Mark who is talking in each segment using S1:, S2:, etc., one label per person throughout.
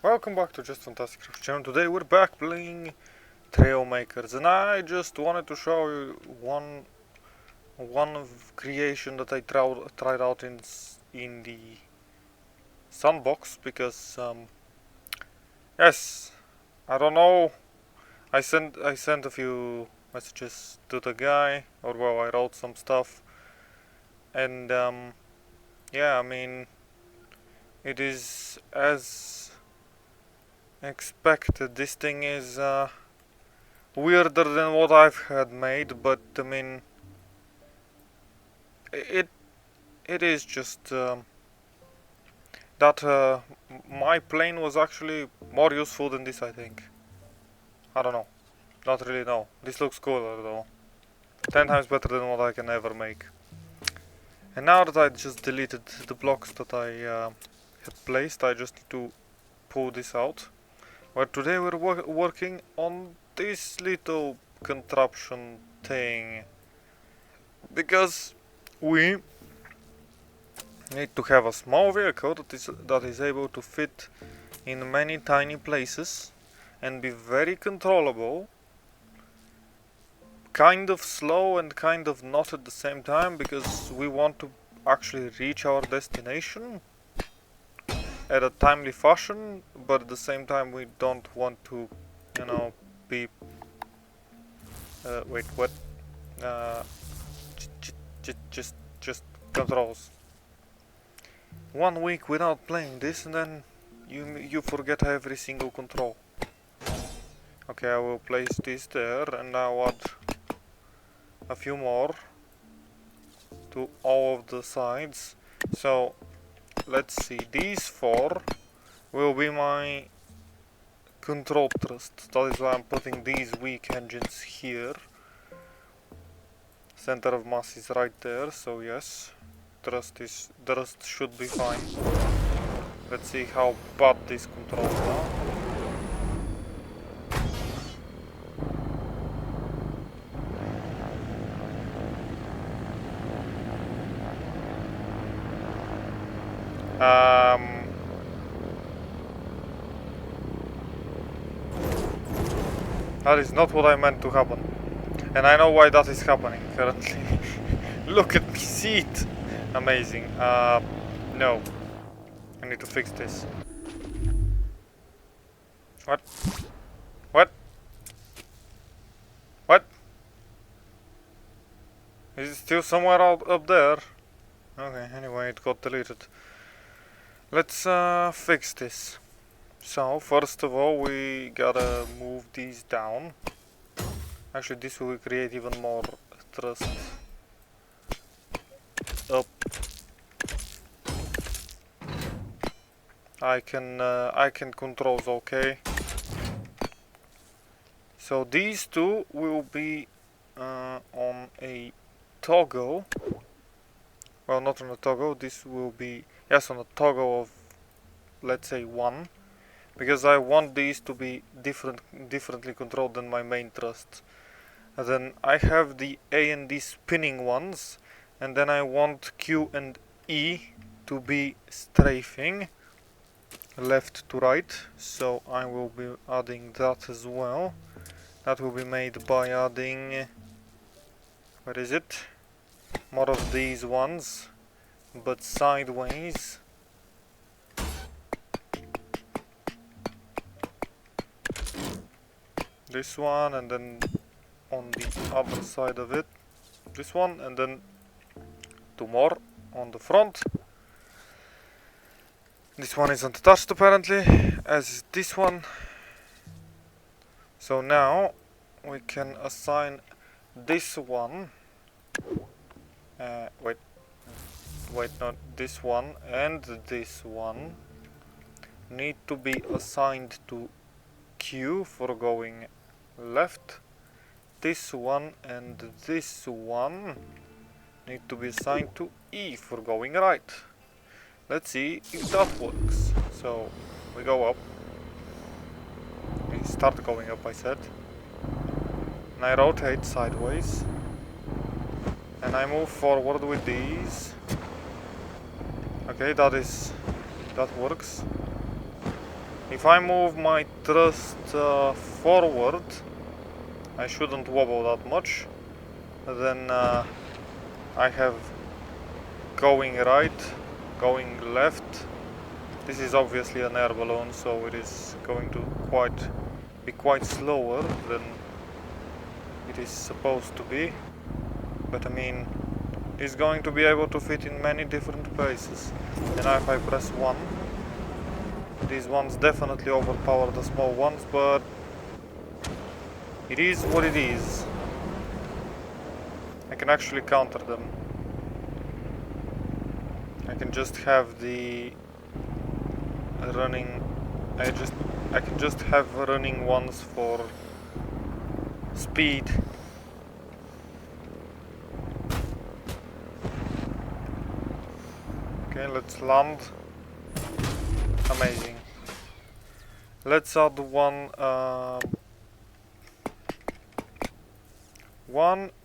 S1: Welcome back to Just Fantastic Craft channel. Today we're back playing Trailmakers, and I just wanted to show you one creation that I tried out in the sandbox because yes, I don't know. I sent a few messages to the guy, or well, I wrote some stuff, and yeah, I mean, it is as expected. This thing is weirder than what I've had made, but I mean, it is just that my plane was actually more useful than this, I think. I don't know. Not really know. This looks cooler though. 10 times better than what I can ever make. And now that I just deleted the blocks that I had placed, I just need to pull this out. But today we're working on this little contraption thing. Because we need to have a small vehicle that is able to fit in many tiny places and be very controllable, kind of slow and kind of not at the same time, because we want to actually reach our destination at a timely fashion, but at the same time we don't want to, you know, be wait, what? Just controls. 1 week without playing this, and then you forget every single control. Okay, I will place this there, and I'll add a few more to all of the sides. So let's see, these 4 will be my control thrust. That is why I'm putting these weak engines here. Center of mass is right there, so yes, thrust should be fine. Let's see how bad this controls now. That is not what I meant to happen. And I know why that is happening currently. Look at me, see it! Amazing. No. I need to fix this. What? What? What? Is it still somewhere up there? Okay, anyway, it got deleted. Let's fix this. So, first of all, we gotta move these down. Actually, this will create even more thrust. Up. I can control, okay. So these two will be on a toggle. Well, not on a toggle. This will be, yes, on a toggle of, let's say, 1, because I want these to be differently controlled than my main thrust. And then I have the A and D spinning ones, and then I want Q and E to be strafing left to right, so I will be adding that as well. That will be made by adding, where is it? More of these ones, but sideways. This one, and then on the other side of it, this one, and then 2 more on the front. This one isn't touched apparently, as is this one. So now we can assign this one. Wait, not this one, and this one need to be assigned to Q for going left. This one and this one need to be assigned to E for going right. Let's see if that works. So we go up. We start going up, I said. And I rotate sideways. And I move forward with these. Okay, that works. If I move my thrust forward, I shouldn't wobble that much. Then I have going right, going left. This is obviously an air balloon, so it is going to be quite slower than it is supposed to be. But I mean, it's going to be able to fit in many different places. And now if I press 1, these ones definitely overpower the small ones, but it is what it is. I can actually counter them. I can just have the running. I can just have running ones for speed. Okay, let's land. Amazing. Let's add one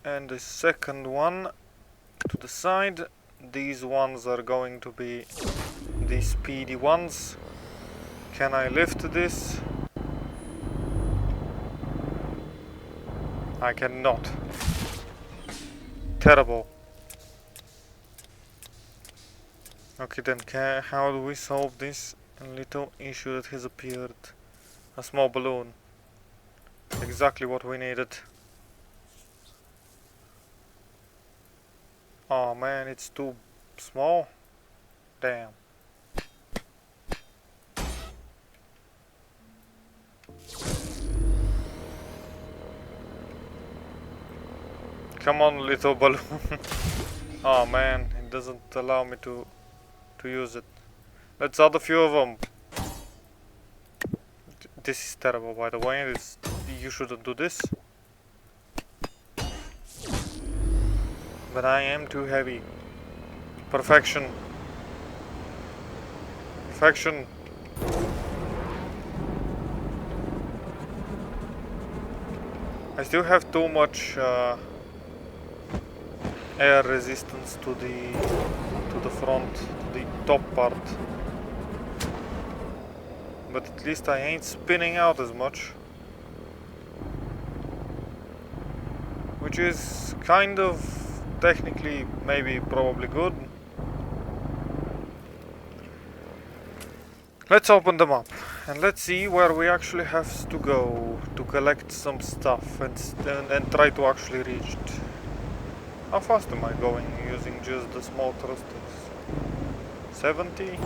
S1: and the second one to the side. These ones are going to be the speedy ones. Can I lift this? I cannot. Terrible. Okay then, how do we solve this little issue that has appeared? A small balloon. Exactly what we needed. Oh man, it's too small. Damn. Come on, little balloon. Oh man, it doesn't allow me to use it. Let's add a few of them. This is terrible, by the way. You shouldn't do this. But I am too heavy. Perfection. Perfection. I still have too much air resistance to the front, to the top part. But at least I ain't spinning out as much. Which is kind of technically maybe probably good. Let's open them up and let's see where we actually have to go to collect some stuff and try to actually reach it. How fast am I going using just the small thrusters? 70?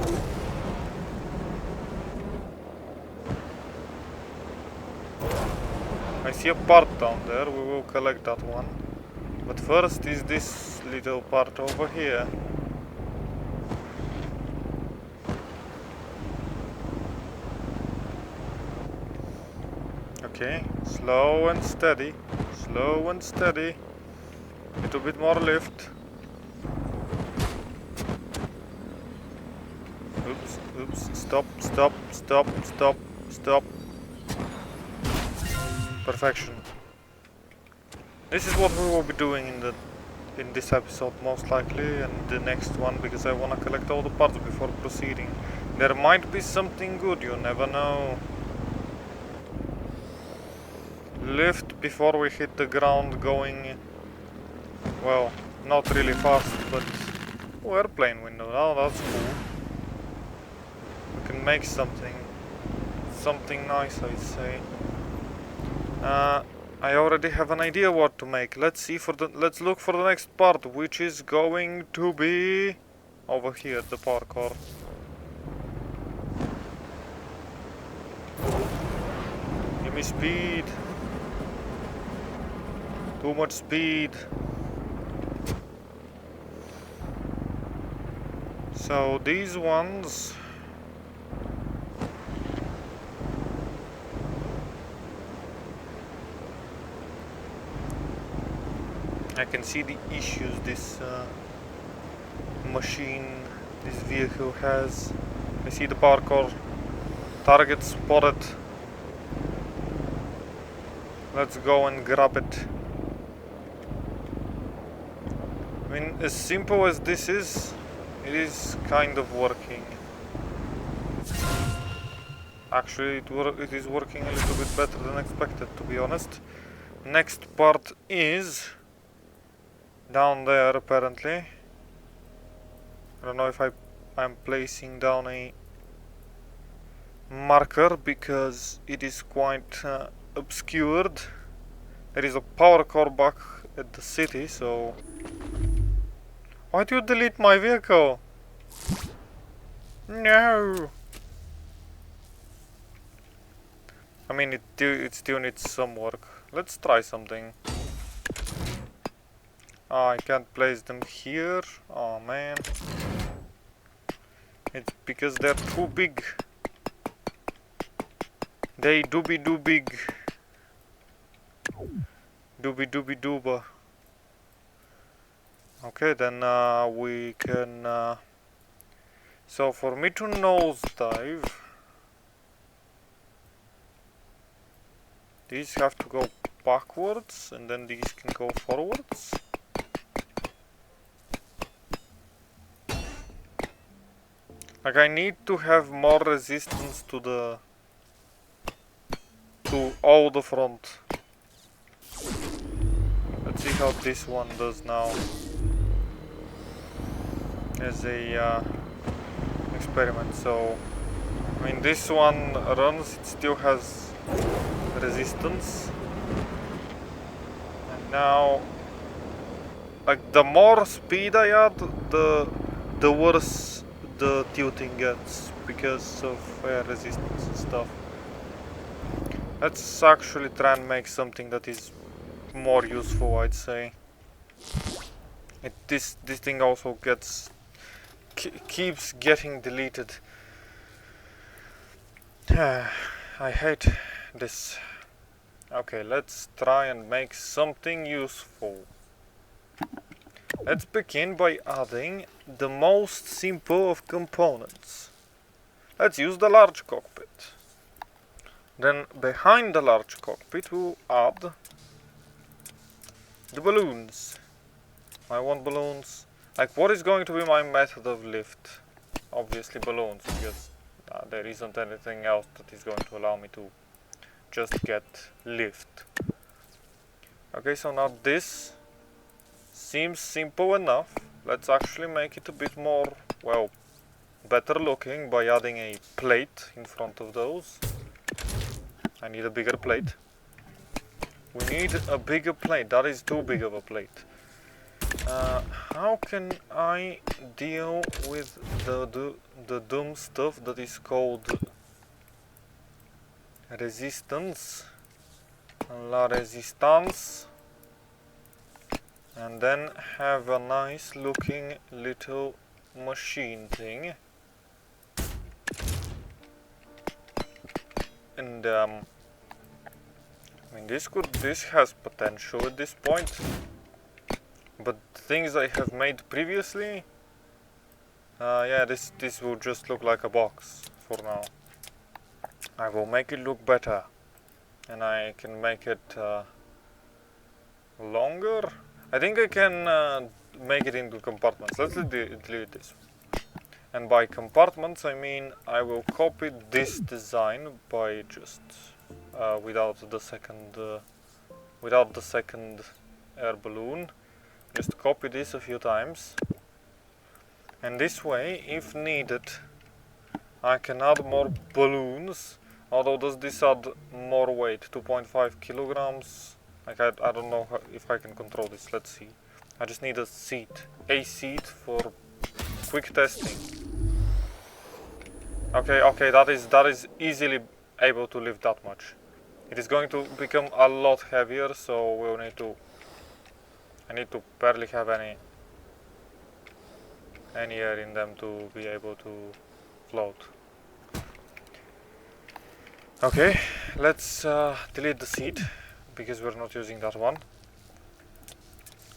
S1: I see a part down there, we will collect that one. But first is this little part over here. Okay, slow and steady, slow and steady. Little bit more lift. Oops, oops, stop, stop, stop, stop, stop. Perfection. This is what we will be doing in this episode most likely, and the next one, because I want to collect all the parts before proceeding. There might be something good, you never know. Lift before we hit the ground, going, well, not really fast, but airplane window. Oh, that's cool. We can make something nice, I'd say. I already have an idea what to make. Let's look for the next part, which is going to be over here, the parkour. Give me speed. Too much speed. So these ones, I can see the issues this this vehicle has. I see the parkour. Target spotted. Let's go and grab it. I mean, as simple as this is, it is kind of working. Actually, it is working a little bit better than expected, to be honest. Next part is down there, apparently. I don't know if I'm placing down a marker because it is quite obscured. There is a power core back at the city, so... Why do you delete my vehicle? No! I mean, it still needs some work. Let's try something. Oh, I can't place them here. Oh man. It's because they're too big. They dooby doo big. Dooby dooby dooba. Okay, then we can... So for me to nosedive, these have to go backwards and then these can go forwards. Like I need to have more resistance to all the front. Let's see how this one does now. As a experiment. So I mean, this one runs, it still has resistance. And now, like the more speed I add, the worse the tilting gets because of air resistance and stuff. Let's actually try and make something that is more useful, I'd say. This thing also keeps getting deleted. I hate this. Okay, let's try and make something useful. Let's begin by adding the most simple of components. Let's use the large cockpit. Then behind the large cockpit we'll add the balloons. I want balloons. Like, what is going to be my method of lift? Obviously balloons, because there isn't anything else that is going to allow me to just get lift. Okay, so now this seems simple enough. Let's actually make it a bit more, well, better looking by adding a plate in front of those. I need a bigger plate. We need a bigger plate. That is too big of a plate. How can I deal with the dumb stuff that is called resistance, la resistance, and then have a nice looking little machine thing. And I mean, this has potential at this point, but things I have made previously, yeah, this will just look like a box for now. I will make it look better, and I can make it longer. I think I can make it into compartments. Let's delete this. And by compartments I mean I will copy this design by just without the second air balloon. Just copy this a few times, and this way, if needed, I can add more balloons. Although does this add more weight? 2.5 kilograms. Like I don't know if I can control this. Let's see. I just need a seat for quick testing. Okay, that is easily able to lift that much. It is going to become a lot heavier, so we'll need to. I need to barely have any air in them to be able to float. Okay, let's delete the seat because we're not using that one.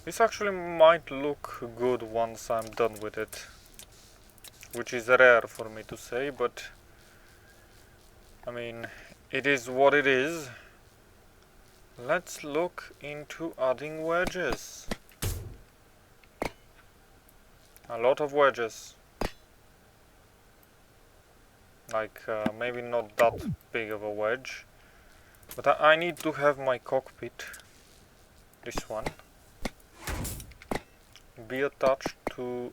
S1: This actually might look good once I'm done with it, which is rare for me to say, but I mean, it is what it is. Let's look into adding wedges. A lot of wedges. Like maybe not that big of a wedge, but I need to have my cockpit, this one, be attached to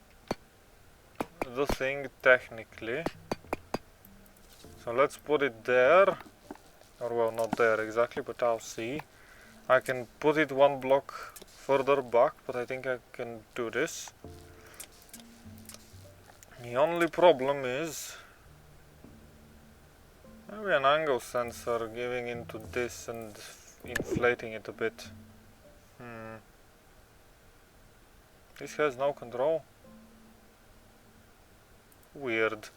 S1: the thing technically. So let's put it there, or well, not there exactly, but I'll see. I can put it one block further back, but I think I can do this. The only problem is maybe an angle sensor giving into this and inflating it a bit. This has no control. Weird.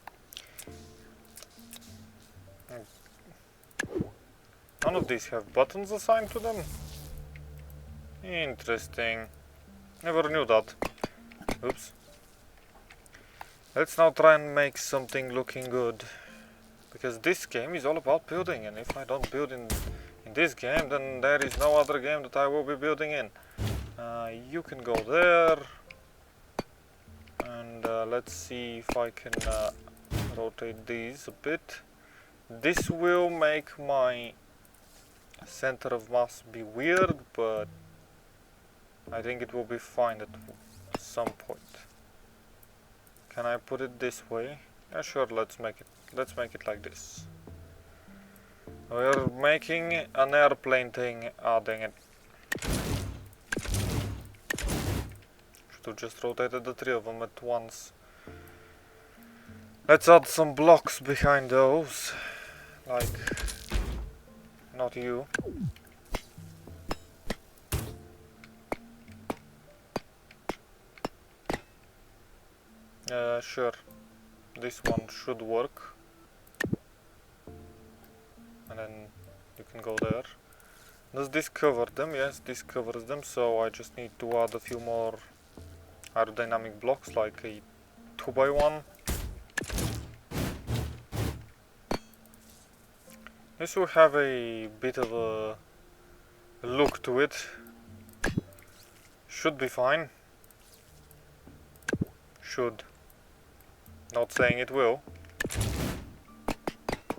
S1: None of these have buttons assigned to them. Interesting. Never knew that. Oops. Let's now try and make something looking good. Because this game is all about building, and if I don't build in this game, then there is no other game that I will be building in. You can go there. And let's see if I can rotate these a bit. This will make my center of mass be weird, but I think it will be fine at some point. Can I put it this way? Yeah, sure, let's make it like this. We're making an airplane thing, adding it. Should have just rotated the three of them at once. Let's add some blocks behind those. Like, not you. Sure. This one should work. And then you can go there. Does this cover them? Yes, this covers them, so I just need to add a few more aerodynamic blocks, like a 2x1. This will have a bit of a look to it. Should be fine. Should. Not saying it will.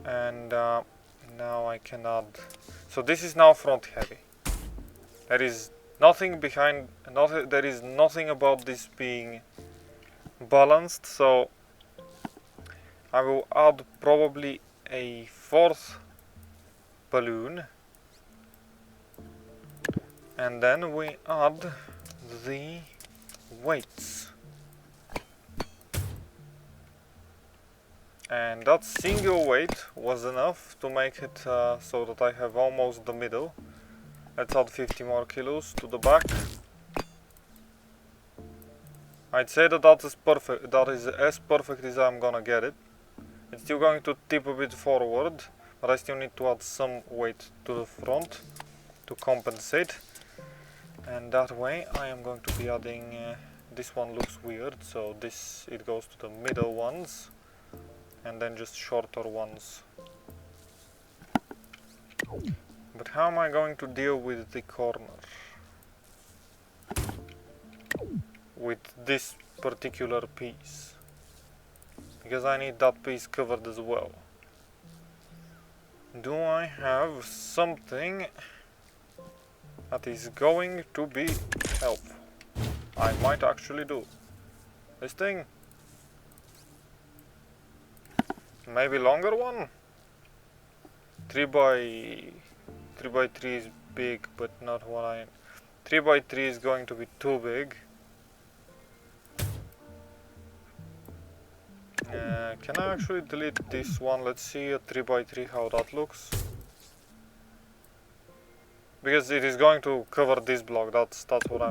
S1: And now I can add. So this is now front heavy. There is nothing behind. There is nothing about this being balanced. So I will add probably a fourth balloon, and then we add the weights. And that single weight was enough to make it so that I have almost the middle. Let's add 50 more kilos to the back. I'd say that is perfect. That is as perfect as I'm gonna get it. It's still going to tip a bit forward, but I still need to add some weight to the front to compensate. And that way I am going to be adding, this one looks weird, so it goes to the middle ones. And then just shorter ones. But how am I going to deal with the corner? With this particular piece. Because I need that piece covered as well. Do I have something that is going to be helpful? I might actually do. This thing. Maybe longer one? 3x3 is big, but not what I... 3x3 is going to be too big. Can I actually delete this one? Let's see a 3x3 how that looks. Because it is going to cover this block. That's what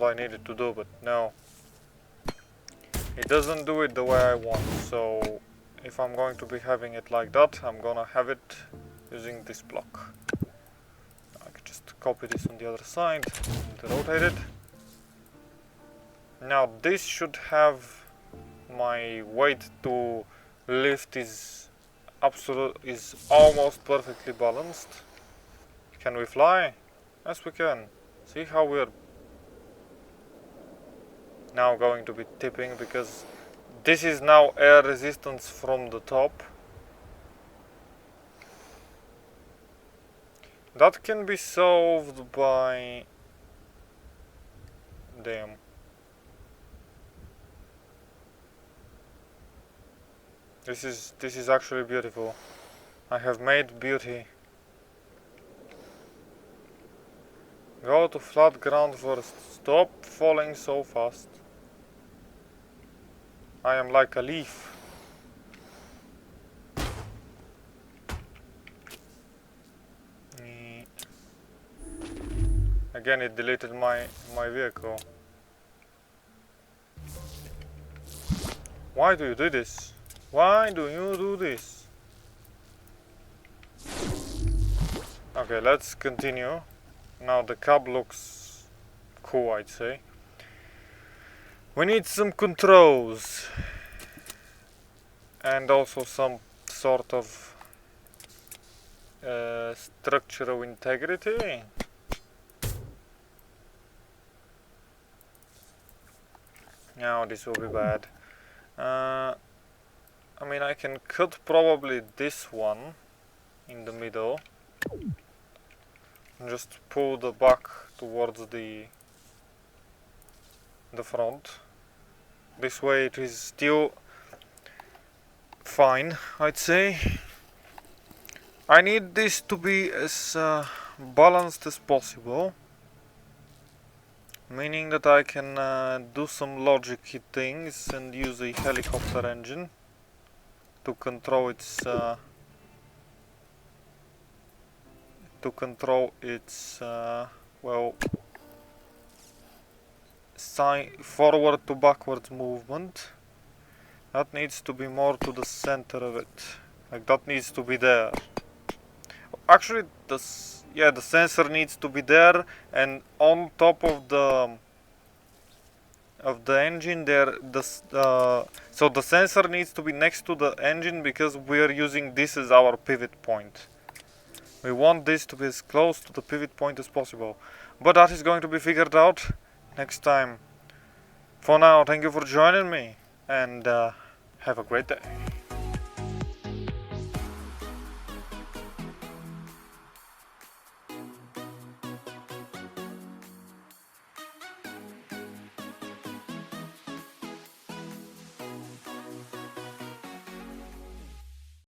S1: I needed to do, but no. It doesn't do it the way I want, so if I'm going to be having it like that, I'm gonna have it using this block. I can just copy this on the other side and rotate it. Now this should have my weight to lift is almost perfectly balanced. Can we fly? Yes, we can. See how we're now going to be tipping, because This is now air resistance from the top. That can be solved by... Damn. This is actually beautiful. I have made beauty. Go to flat ground first. Stop falling so fast. I am like a leaf. Again, it deleted my vehicle. Why do you do this? Why do you do this? Okay, let's continue. Now the cab looks cool, I'd say. We need some controls. And also some sort of structural integrity. Now this will be bad. I mean, I can cut probably this one in the middle and just pull the back towards the front. This way it is still fine, I'd say. I need this to be as balanced as possible, meaning that I can do some logic things and use a helicopter engine to control its well, forward to backwards movement. That needs to be more to the center of it, like that needs to be there. Actually, the sensor needs to be there, and on top of the engine there, so the sensor needs to be next to the engine because we are using this as our pivot point. We want this to be as close to the pivot point as possible, but that is going to be figured out next time. For now, thank you for joining me, and have a great day.